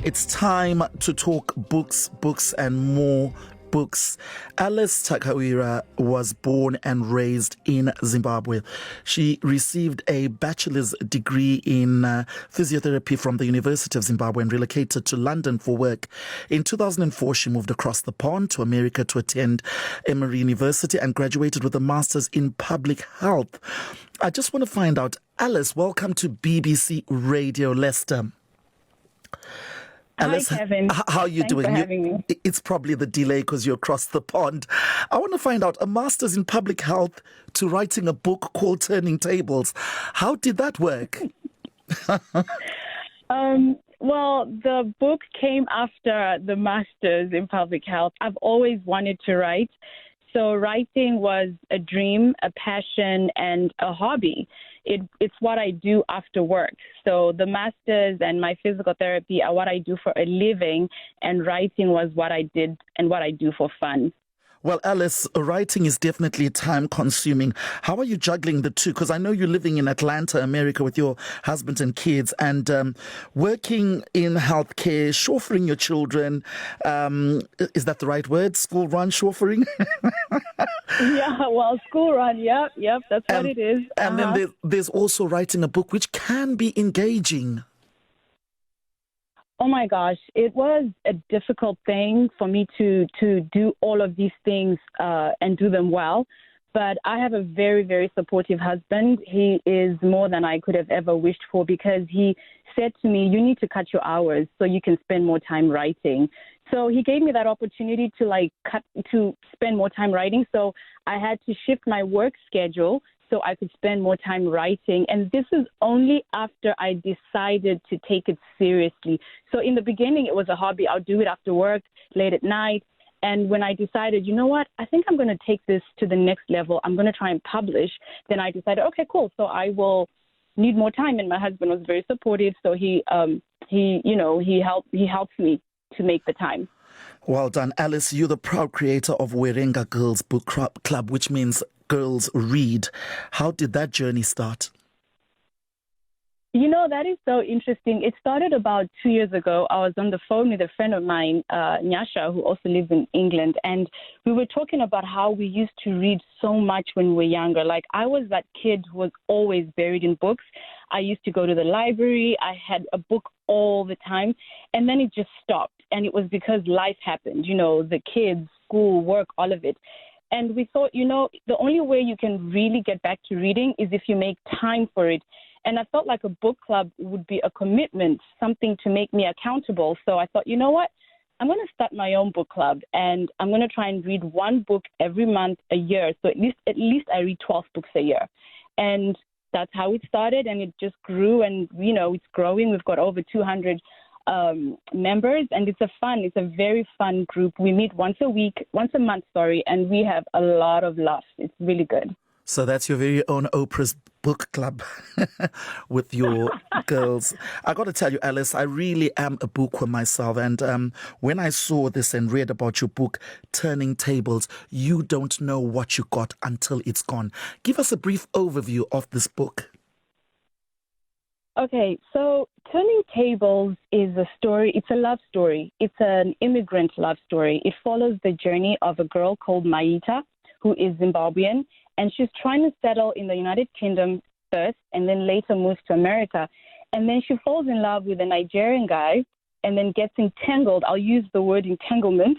It's time to talk books, and more books. Alice Takawira was born and raised in Zimbabwe. She received a bachelor's degree in physiotherapy from the University of Zimbabwe and relocated to London for work. In 2004, she moved across the pond to America to attend Emory University and graduated with a master's in public health. I just want to find out, Alice, welcome to BBC Radio Leicester. Alice, hi, Kevin. How are you Thanks doing? For having me. It's probably the delay because you're across the pond. I want to find out, a master's in public health to writing a book called Turning Tables. How did that work? Well, the book came after the master's in public health. I've always wanted to write. So writing was a dream, a passion, and a hobby. It's what I do after work. So the master's and my physical therapy are what I do for a living, and writing was what I did and what I do for fun. Well, Alice, writing is definitely time-consuming. How are you juggling the two? Because I know you're living in Atlanta, America, with your husband and kids, and working in healthcare, chauffeuring your children. Is that the right word? School run chauffeuring? Yeah, well, school run, yep, that's what it is. And then there's also writing a book, which can be engaging. Oh my gosh, it was a difficult thing for me to do all of these things and do them well. But I have a very, very supportive husband. He is more than I could have ever wished for, because he said to me, you need to cut your hours so you can spend more time writing. So he gave me that opportunity to spend more time writing. So I had to shift my work schedule so I could spend more time writing. And this is only after I decided to take it seriously. So in the beginning, it was a hobby. I'll do it after work, late at night. And when I decided, you know what, I think I'm going to take this to the next level, I'm going to try and publish, then I decided, okay, cool. So I will need more time. And my husband was very supportive. So he helped me to make the time. Well done, Alice. You're the proud creator of Werenga Girls Book Club, which means girls read. How did that journey start? You know, that is so interesting. It started about 2 years ago. I was on the phone with a friend of mine, Nyasha, who also lives in England, and we were talking about how we used to read so much when we were younger. Like, I was that kid who was always buried in books. I used to go to the library. I had a book all the time, and then it just stopped. And it was because life happened, the kids, school, work, all of it. And we thought, the only way you can really get back to reading is if you make time for it. And I felt like a book club would be a commitment, something to make me accountable. So I thought, you know what? I'm going to start my own book club, and I'm going to try and read one book every month, a year. So at least I read 12 books a year. And that's how it started, and it just grew, and, it's growing. We've got over 200 members, and it's a very fun group. We meet once a month, and we have a lot of laughs. It's really good. So that's your very own Oprah's book club with your girls. I got to tell you, Alice, I really am a bookworm myself. And when I saw this and read about your book, Turning Tables, you don't know what you got until it's gone. Give us a brief overview of this book. Okay, so Turning Tables is a story. It's a love story. It's an immigrant love story. It follows the journey of a girl called Maita, who is Zimbabwean, and she's trying to settle in the United Kingdom first, and then later moves to America. And then she falls in love with a Nigerian guy, and then gets entangled, I'll use the word entanglement,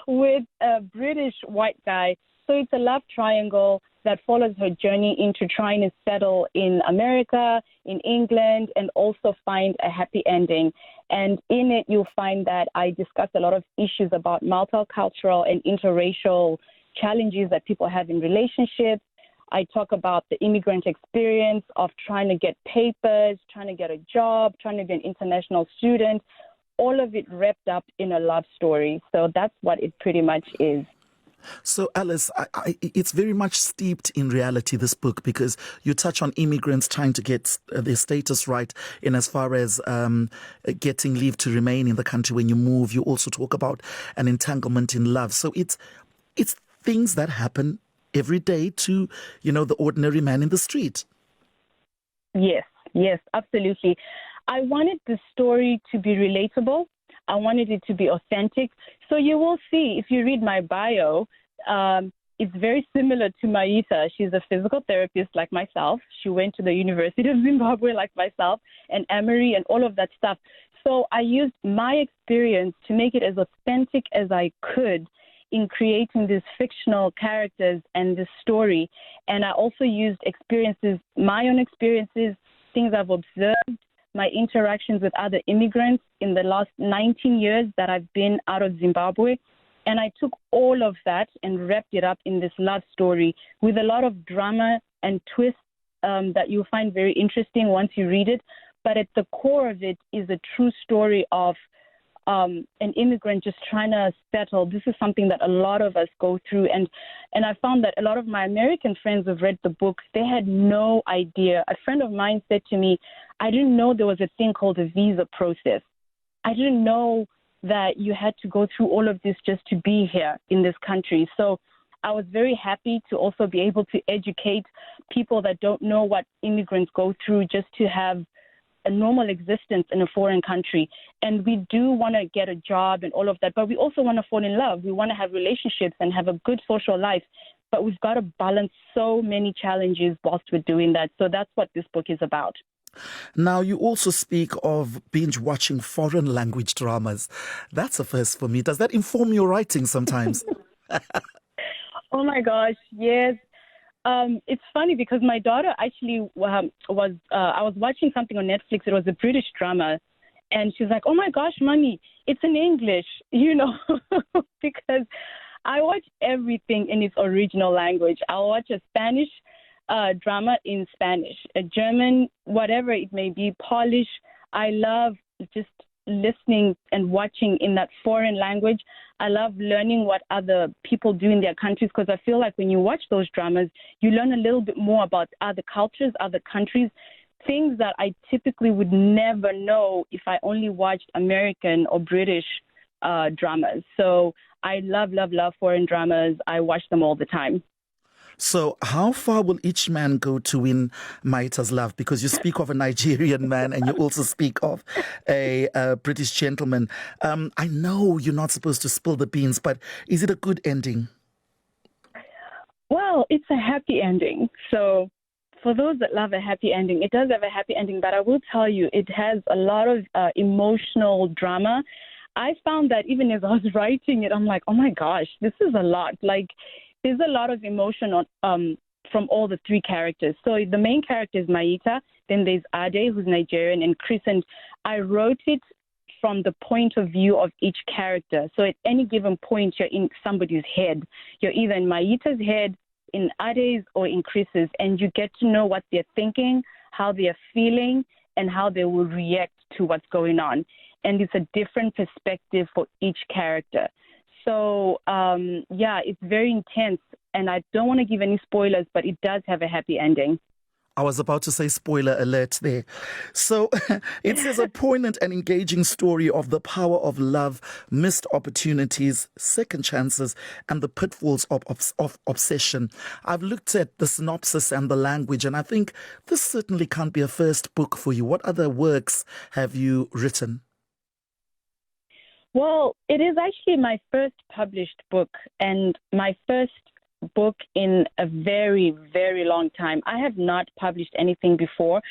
with a British white guy. So it's a love triangle that follows her journey into trying to settle in America, in England, and also find a happy ending. And in it, you'll find that I discuss a lot of issues about multicultural and interracial challenges that people have in relationships. I talk about the immigrant experience of trying to get papers, trying to get a job, trying to be an international student, all of it wrapped up in a love story. So that's what it pretty much is. So, Alice, it's very much steeped in reality, this book, because you touch on immigrants trying to get their status right in as far as getting leave to remain in the country when you move. You also talk about an entanglement in love. So it's things that happen every day to, the ordinary man in the street. Yes, absolutely. I wanted the story to be relatable. I wanted it to be authentic. So you will see, if you read my bio, it's very similar to Maita. She's a physical therapist like myself. She went to the University of Zimbabwe like myself, and Emory and all of that stuff. So I used my experience to make it as authentic as I could in creating these fictional characters and this story. And I also used experiences, my own experiences, things I've observed, my interactions with other immigrants in the last 19 years that I've been out of Zimbabwe. And I took all of that and wrapped it up in this love story with a lot of drama and twists that you'll find very interesting once you read it. But at the core of it is a true story of an immigrant just trying to settle. This is something that a lot of us go through. And I found that a lot of my American friends who've read the book, they had no idea. A friend of mine said to me, I didn't know there was a thing called a visa process. I didn't know that you had to go through all of this just to be here in this country. So I was very happy to also be able to educate people that don't know what immigrants go through just to have a normal existence in a foreign country. And we do want to get a job and all of that, but we also want to fall in love. We want to have relationships and have a good social life, but we've got to balance so many challenges whilst we're doing that. So that's what this book is about. Now, you also speak of binge watching foreign language dramas. That's a first for me. Does that inform your writing sometimes? Oh my gosh, yes. It's funny because my daughter actually I was watching something on Netflix. It was a British drama. And she's like, oh my gosh, mommy, it's in English, because I watch everything in its original language. I'll watch a Spanish drama in Spanish, a German, whatever it may be, Polish. I love just listening and watching in that foreign language. I love learning what other people do in their countries, because I feel like when you watch those dramas, you learn a little bit more about other cultures, other countries, things that I typically would never know if I only watched American or British dramas. So I love foreign dramas. I watch them all the time. So how far will each man go to win Maita's love? Because you speak of a Nigerian man and you also speak of a British gentleman. I know you're not supposed to spill the beans, but is it a good ending? Well, it's a happy ending. So for those that love a happy ending, it does have a happy ending, but I will tell you, it has a lot of emotional drama. I found that even as I was writing it, I'm like, oh my gosh, this is a lot. Like, there's a lot of emotion from all the three characters. So the main character is Maita, then there's Ade, who's Nigerian, and Chris. And I wrote it from the point of view of each character. So at any given point, you're in somebody's head. You're either in Maita's head, in Ade's, or in Chris's, and you get to know what they're thinking, how they're feeling, and how they will react to what's going on. And it's a different perspective for each character. So, it's very intense, and I don't want to give any spoilers, but it does have a happy ending. I was about to say spoiler alert there. So it says a poignant and engaging story of the power of love, missed opportunities, second chances, and the pitfalls of obsession. I've looked at the synopsis and the language, and I think this certainly can't be a first book for you. What other works have you written? Well, it is actually my first published book and my first book in a very, very long time. I have not published anything before,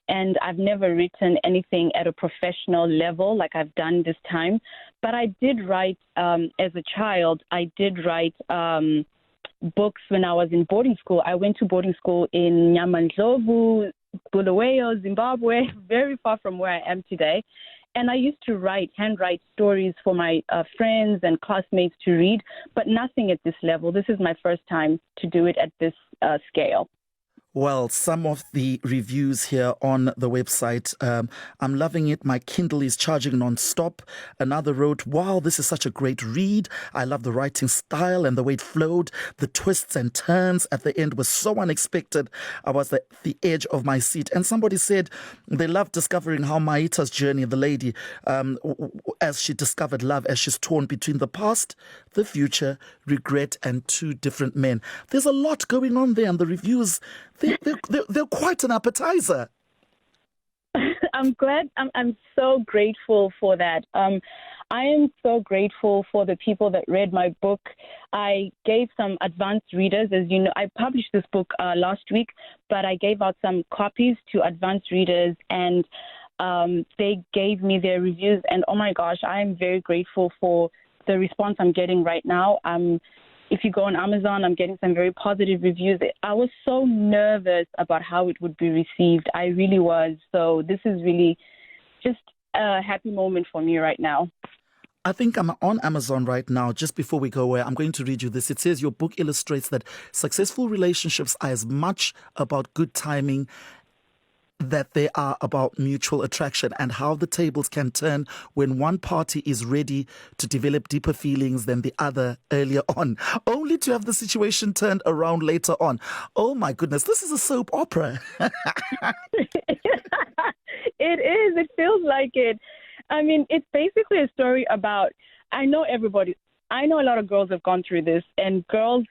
and I've never written anything at a professional level like I've done this time. But I did write, as a child, I did write books when I was in boarding school. I went to boarding school in Nyamandlovu, Bulawayo, Zimbabwe, very far from where I am today. And I used to handwrite stories for my friends and classmates to read, but nothing at this level. This is my first time to do it at this scale. Well, some of the reviews here on the website, I'm loving it. My Kindle is charging non-stop. Another wrote, wow, this is such a great read. I love the writing style and the way it flowed. The twists and turns at the end were so unexpected. I was at the edge of my seat. And somebody said they loved discovering how Maita's journey, the lady, as she discovered love, as she's torn between the past, the future, regret, and two different men. There's a lot going on there, and the reviews, they're quite an appetizer. I'm I'm glad. I'm so grateful for that. I am so grateful for the people that read my book. I gave some advanced readers, as you know. I published this book last week, but I gave out some copies to advanced readers, and they gave me their reviews. And oh my gosh, I am very grateful for the response I'm getting right now. If you go on Amazon, I'm getting some very positive reviews. I was so nervous about how it would be received. I really was. So this is really just a happy moment for me right now. I think I'm on Amazon right now. Just before we go away, I'm going to read you this. It says your book illustrates that successful relationships are as much about good timing that they are about mutual attraction, and how the tables can turn when one party is ready to develop deeper feelings than the other earlier on, only to have the situation turned around later on. Oh my goodness, this is a soap opera. It is. It feels like it. I mean, it's basically a story about, I know a lot of girls have gone through this, and girls,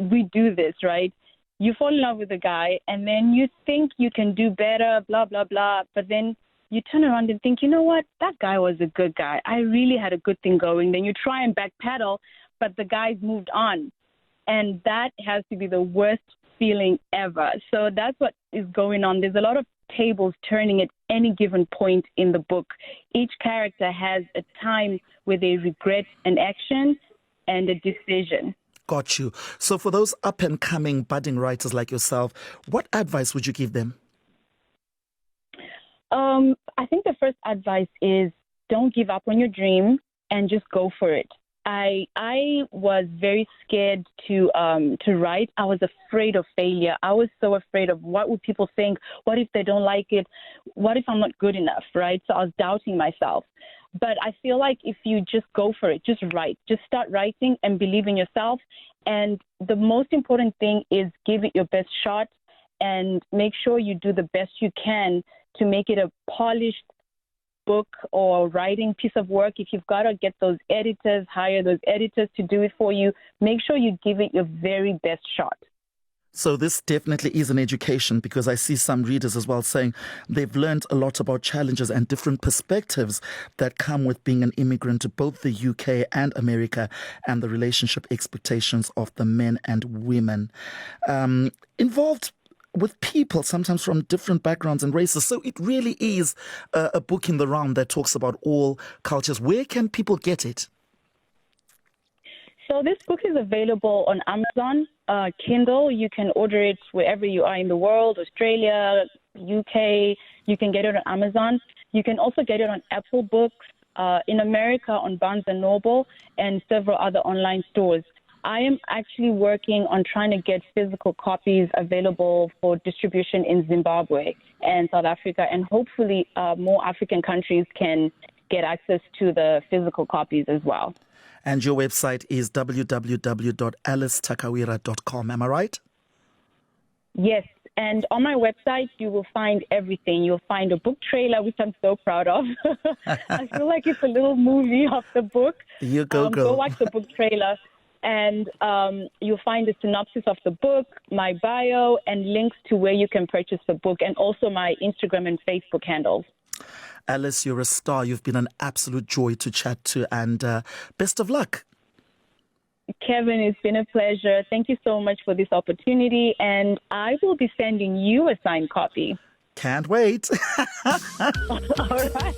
we do this, right? You fall in love with a guy, and then you think you can do better, blah, blah, blah. But then you turn around and think, you know what? That guy was a good guy. I really had a good thing going. Then you try and backpedal, but the guy's moved on. And that has to be the worst feeling ever. So that's what is going on. There's a lot of tables turning at any given point in the book. Each character has a time where they regret an action and a decision. Got you. So for those up-and-coming budding writers like yourself, what advice would you give them? I think the first advice is don't give up on your dream and just go for it. I was very scared to write. I was afraid of failure. I was so afraid of what would people think? What if they don't like it? What if I'm not good enough, right? So I was doubting myself. But I feel like if you just go for it, just write, just start writing and believe in yourself. And the most important thing is give it your best shot and make sure you do the best you can to make it a polished book or writing piece of work. If you've got to get those editors, hire those editors to do it for you, make sure you give it your very best shot. So this definitely is an education, because I see some readers as well saying they've learned a lot about challenges and different perspectives that come with being an immigrant to both the UK and America, and the relationship expectations of the men and women involved with people sometimes from different backgrounds and races. So it really is a book in the round that talks about all cultures. Where can people get it? So this book is available on Amazon, Kindle. You can order it wherever you are in the world, Australia, UK. You can get it on Amazon. You can also get it on Apple Books, in America on Barnes & Noble, and several other online stores. I am actually working on trying to get physical copies available for distribution in Zimbabwe and South Africa, and hopefully more African countries can get access to the physical copies as well. And your website is www.alicetakawira.com. Am I right? Yes. And on my website, you will find everything. You'll find a book trailer, which I'm so proud of. I feel like it's a little movie of the book. You go, girl. Go watch the book trailer. And you'll find the synopsis of the book, my bio, and links to where you can purchase the book, and also my Instagram and Facebook handles. Alice, you're a star. You've been an absolute joy to chat to, and best of luck. Kevin, it's been a pleasure. Thank you so much for this opportunity, and I will be sending you a signed copy. Can't wait. All right.